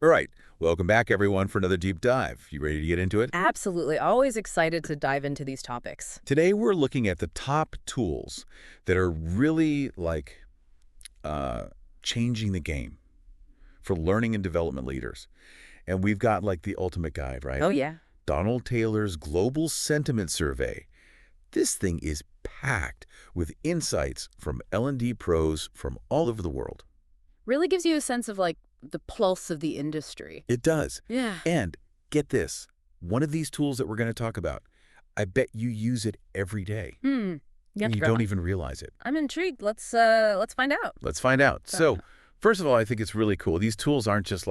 All right. Welcome back, everyone, for another deep dive. You ready to get into it? Absolutely. Always excited to dive into these topics. Today, we're looking at the top tools that are really, changing the game for learning and development leaders. And we've got, the ultimate guide, right? Oh, yeah. Donald Taylor's Global Sentiment Survey. This thing is packed with insights from L&D pros from all over the world. Really gives you a sense of, the pulse of the industry. It does. Yeah. And get this, one of these tools that we're going to talk about, I bet you use it every day. You don't even realize it. I'm intrigued. Let's find out. Let's find out. So, first of all, I think it's really cool. These tools aren't just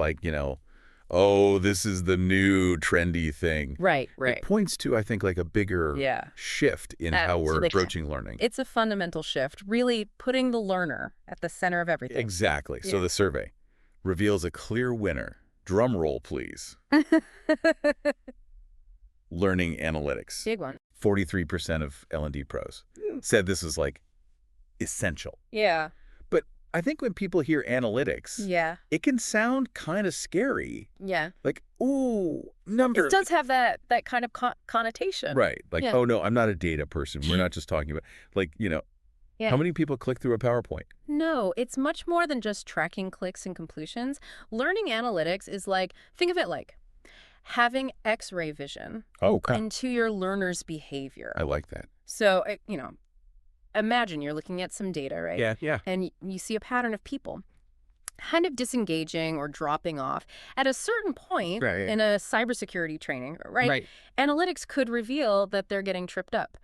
oh, this is the new trendy thing. Right. It points to, I think, a bigger shift in how we're approaching learning. It's a fundamental shift, really putting the learner at the center of everything. Exactly. Yeah. So the survey reveals a clear winner. Drum roll, please. Learning analytics. Big one. 43% of L&D pros said this is essential. Yeah. But I think when people hear analytics, it can sound kind of scary. Yeah. Ooh, numbers. It does have that kind of connotation. Right. Oh, no, I'm not a data person. We're not just talking about, how many people click through a PowerPoint? No, it's much more than just tracking clicks and completions. Learning analytics is think of it like having X-ray vision into your learner's behavior. I like that. So, imagine you're looking at some data, right? Yeah. And you see a pattern of people kind of disengaging or dropping off. At a certain point in a cybersecurity training, right? Analytics could reveal that they're getting tripped up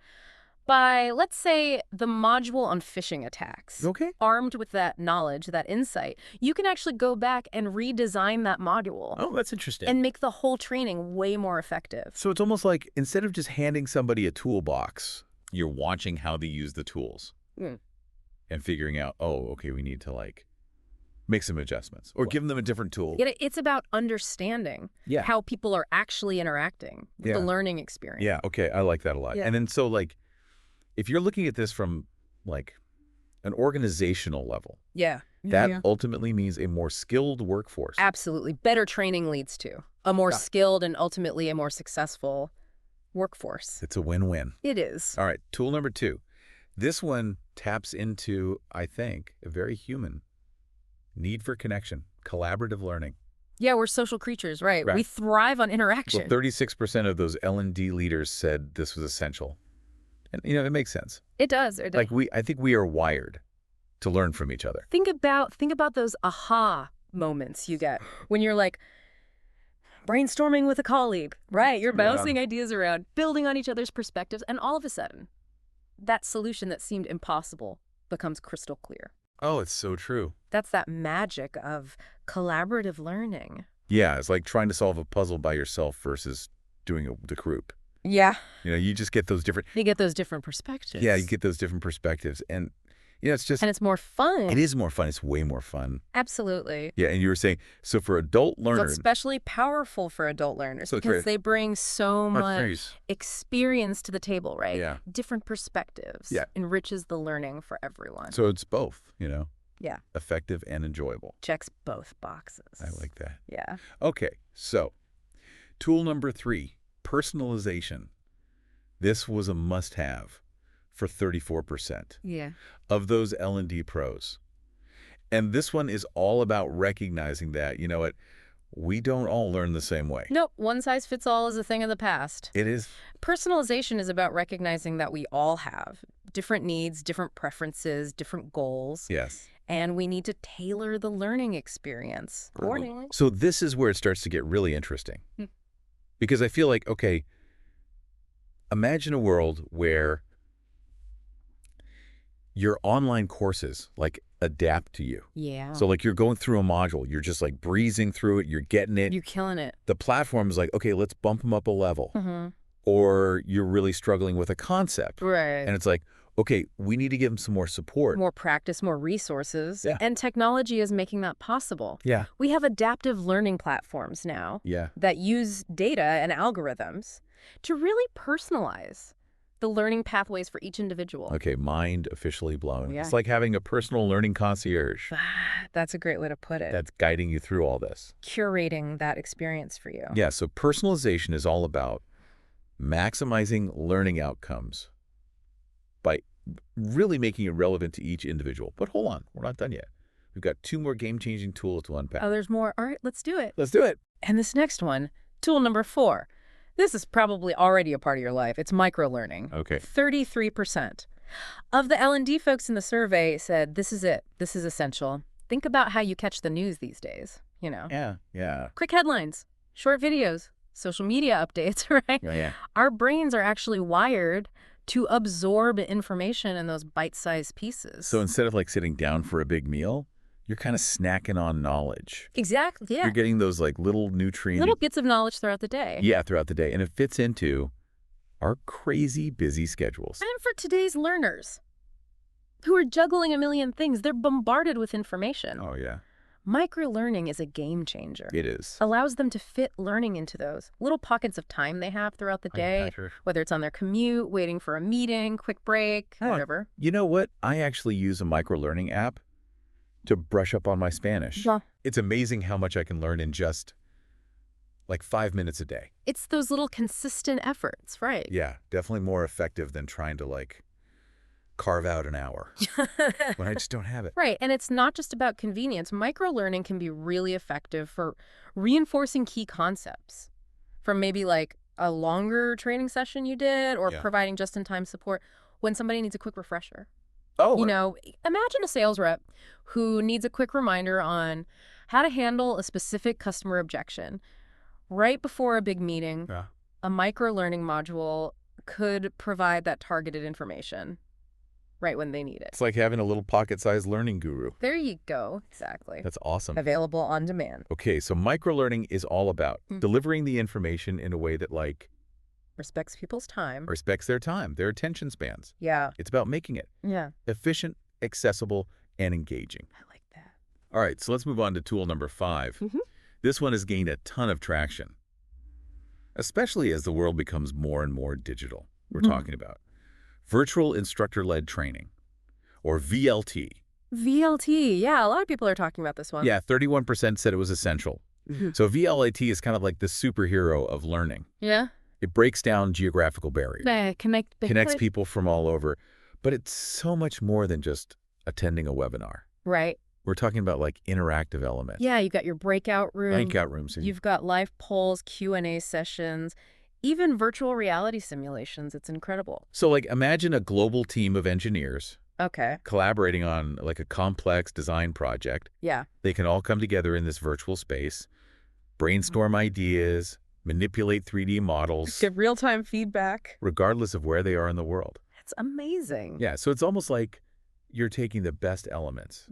by, let's say, the module on phishing attacks. Okay. Armed with that knowledge, that insight, you can actually go back and redesign that module. Oh, that's interesting. And make the whole training way more effective. So it's almost like instead of just handing somebody a toolbox, you're watching how they use the tools and figuring out, we need to make some adjustments or give them a different tool. It's about understanding how people are actually interacting with the learning experience. Yeah, okay, I like that a lot. Yeah. And then if you're looking at this from an organizational level, that ultimately means a more skilled workforce. Absolutely. Better training leads to a more skilled and ultimately a more successful workforce. It's a win-win. It is. All right, tool number 2. This one taps into, I think, a very human need for connection, collaborative learning. Yeah, we're social creatures, right? We thrive on interaction. Well, 36% of those L&D leaders said this was essential. And, it makes sense. It does. I think we are wired to learn from each other. Think about those aha moments you get when you're brainstorming with a colleague, right? You're bouncing ideas around, building on each other's perspectives, and all of a sudden, that solution that seemed impossible becomes crystal clear. Oh, it's so true. That's that magic of collaborative learning. Yeah, it's like trying to solve a puzzle by yourself versus doing the group. Yeah. You just get those different... You get those different perspectives. Yeah, you get those different perspectives. And, it's just... And it's more fun. It is more fun. It's way more fun. Absolutely. Yeah, and you were saying, so for adult learners... It's especially powerful for adult learners because they bring so much experience to the table, right? Yeah. Different perspectives. Yeah. Enriches the learning for everyone. So it's both, Yeah. Effective and enjoyable. Checks both boxes. I like that. Yeah. Okay, so tool number 3. Personalization. This was a must-have for 34% of those L&D pros. And this one is all about recognizing that, we don't all learn the same way. Nope, one size fits all is a thing of the past. It is. Personalization is about recognizing that we all have different needs, different preferences, different goals. Yes. And we need to tailor the learning experience accordingly. So this is where it starts to get really interesting. Because I feel imagine a world where your online courses adapt to you. Yeah. So you're going through a module, you're just breezing through it, you're getting it. You're killing it. The platform is okay, let's bump them up a level. Mm-hmm. Or you're really struggling with a concept. Right. And it's okay, we need to give them some more support. More practice, more resources. Yeah. And technology is making that possible. Yeah. We have adaptive learning platforms now that use data and algorithms to really personalize the learning pathways for each individual. Okay, mind officially blown. Yeah. It's like having a personal learning concierge. That's a great way to put it. That's guiding you through all this. Curating that experience for you. Yeah, so personalization is all about maximizing learning outcomes by really making it relevant to each individual. But hold on, we're not done yet. We've got 2 more game-changing tools to unpack. Oh, there's more. All right, let's do it. Let's do it. And this next one, tool number 4. This is probably already a part of your life. It's micro-learning. Okay. 33% of the L&D folks in the survey said, this is it. This is essential. Think about how you catch the news these days, you know. Yeah. Quick headlines, short videos, social media updates, right? Yeah. Our brains are actually wired to absorb information in those bite-sized pieces. So instead of like sitting down for a big meal, you're kind of snacking on knowledge. Exactly, yeah. You're getting those like little nutrients. Little bits of knowledge throughout the day. Yeah, throughout the day. And it fits into our crazy busy schedules. And for today's learners who are juggling a million things, they're bombarded with information. Oh, yeah. Micro-learning is a game changer. It is. Allows them to fit learning into those little pockets of time they have throughout the day, whether it's on their commute, waiting for a meeting, quick break, whatever. You know what? I actually use a micro-learning app to brush up on my Spanish. Yeah. It's amazing how much I can learn in just like 5 minutes a day. It's those little consistent efforts, right? Yeah, definitely more effective than trying to like carve out an hour when I just don't have it. Right, and it's not just about convenience. Micro-learning can be really effective for reinforcing key concepts from maybe like a longer training session you did or providing just-in-time support when somebody needs a quick refresher. Oh, you know, imagine a sales rep who needs a quick reminder on how to handle a specific customer objection. Right before a big meeting, a micro-learning module could provide that targeted information right when they need it. It's like having a little pocket-sized learning guru. There you go. Exactly. That's awesome. Available on demand. Okay, so micro-learning is all about delivering the information in a way that like respects people's time. Respects their time, their attention spans. Yeah. It's about making it efficient, accessible, and engaging. I like that. All right, so let's move on to tool number 5. This one has gained a ton of traction, especially as the world becomes more and more digital. We're talking about virtual instructor-led training, or VLT. VLT, yeah, a lot of people are talking about this one. Yeah, 31% said it was essential. So VLT is kind of like the superhero of learning. Yeah. It breaks down geographical barriers. Connects people from all over. But it's so much more than just attending a webinar. Right. We're talking about like interactive elements. Yeah, you've got your breakout rooms. You've got live polls, Q&A sessions, even virtual reality simulations. It's incredible. So like imagine a global team of engineers collaborating on like a complex design project. Yeah. They can all come together in this virtual space, brainstorm ideas, manipulate 3D models. Give real-time feedback. Regardless of where they are in the world. It's amazing. Yeah, so it's almost like you're taking the best elements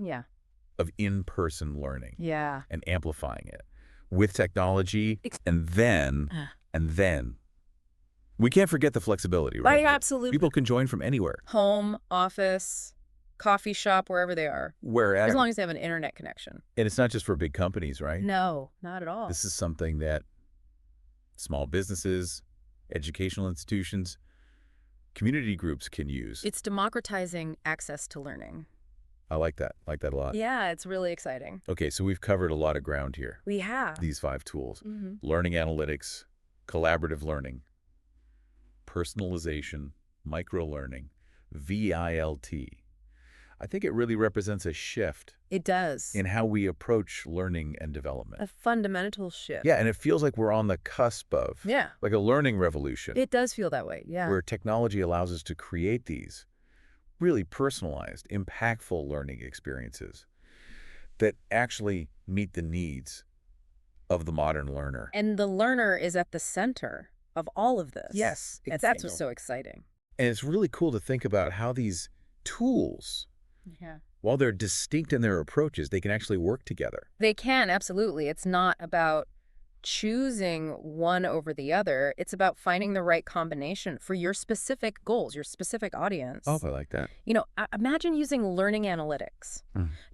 of in-person learning and amplifying it with technology, and then we can't forget the flexibility, right? Absolutely. People can join from anywhere. Home, office, coffee shop, wherever they are. Wherever. As long as they have an internet connection. And it's not just for big companies, right? No, not at all. This is something that small businesses, educational institutions, community groups can use. It's democratizing access to learning. I like that. I like that a lot. Yeah, it's really exciting. Okay, so we've covered a lot of ground here. We have. These 5 tools. Learning analytics, collaborative learning, personalization, micro-learning, VILT. I think it really represents a shift. It does. In how we approach learning and development. A fundamental shift. Yeah, and it feels like we're on the cusp of like a learning revolution. It does feel that way, yeah. Where technology allows us to create these really personalized, impactful learning experiences that actually meet the needs of the modern learner. And the learner is at the center of all of this. Yes, exactly. And that's what's so exciting. And it's really cool to think about how these tools, while they're distinct in their approaches, they can actually work together. They can, absolutely. It's not about choosing one over the other. It's about finding the right combination for your specific goals, your specific audience. Oh, I like that. You know, imagine using learning analytics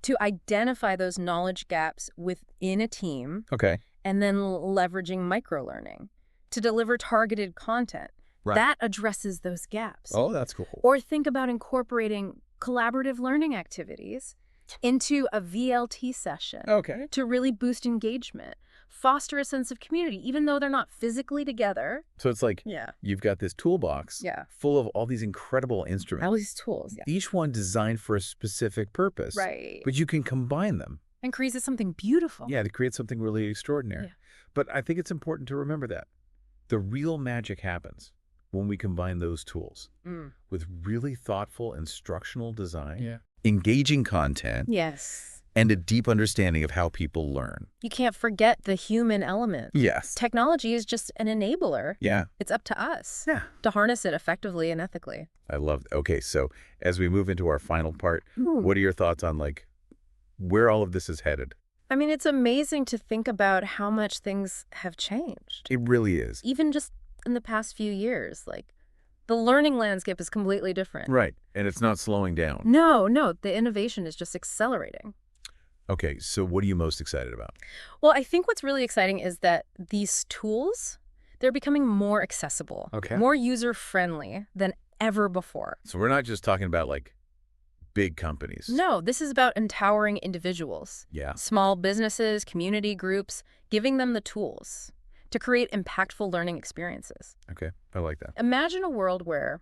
to identify those knowledge gaps within a team. Okay. And then leveraging micro-learning to deliver targeted content That addresses those gaps. Oh, that's cool. Or think about incorporating collaborative learning activities into a VLT session to really boost engagement, foster a sense of community, even though they're not physically together. So it's like you've got this toolbox full of all these incredible instruments. All these tools. Each one designed for a specific purpose. Right. But you can combine them. And create something beautiful. Yeah, to create something really extraordinary. Yeah. But I think it's important to remember that the real magic happens when we combine those tools with really thoughtful instructional design, engaging content, and a deep understanding of how people learn. You can't forget the human element. Yes. Technology is just an enabler. Yeah. It's up to us to harness it effectively and ethically. I love it. Okay, so as we move into our final part, what are your thoughts on where all of this is headed? I mean, it's amazing to think about how much things have changed. It really is. Even just in the past few years, the learning landscape is completely different. Right, and it's not slowing down. No, the innovation is just accelerating. Okay, so what are you most excited about? Well, I think what's really exciting is that these tools, they're becoming more accessible, more user-friendly than ever before. So we're not just talking about big companies. No, this is about empowering individuals, small businesses, community groups, giving them the tools to create impactful learning experiences. Okay, I like that. Imagine a world where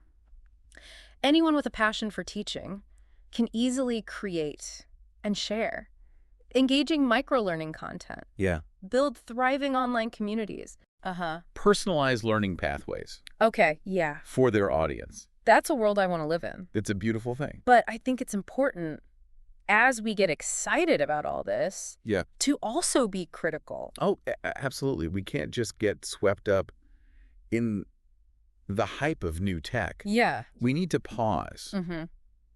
anyone with a passion for teaching can easily create and share engaging micro-learning content. Yeah. Build thriving online communities. Personalized learning pathways. Okay, yeah. For their audience. That's a world I want to live in. It's a beautiful thing. But I think it's important, as we get excited about all this, to also be critical. Oh, absolutely. We can't just get swept up in the hype of new tech. Yeah. We need to pause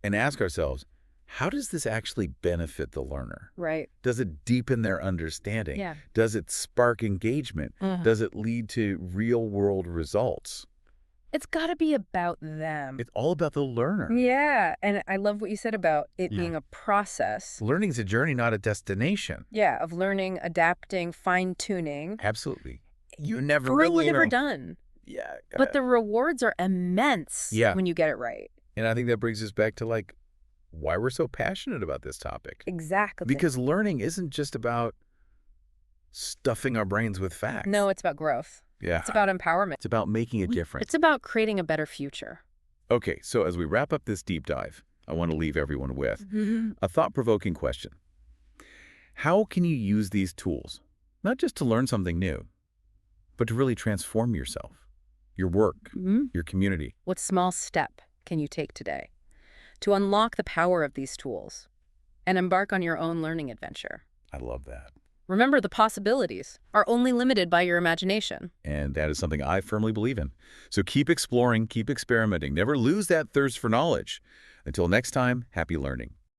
and ask ourselves, how does this actually benefit the learner? Right. Does it deepen their understanding? Yeah. Does it spark engagement? Does it lead to real-world results? It's got to be about them. It's all about the learner. Yeah, and I love what you said about it being a process. Learning's a journey, not a destination. Yeah, of learning, adapting, fine-tuning. Absolutely. You're never We're never done. Yeah. But the rewards are immense when you get it right. And I think that brings us back to why we're so passionate about this topic. Exactly. Because learning isn't just about stuffing our brains with facts. No, it's about growth. Yeah. It's about empowerment. It's about making a difference. It's about creating a better future. Okay, so as we wrap up this deep dive, I want to leave everyone with a thought-provoking question. How can you use these tools, not just to learn something new, but to really transform yourself, your work, your community? What small step can you take today to unlock the power of these tools and embark on your own learning adventure? I love that. Remember, the possibilities are only limited by your imagination. And that is something I firmly believe in. So keep exploring, keep experimenting. Never lose that thirst for knowledge. Until next time, happy learning.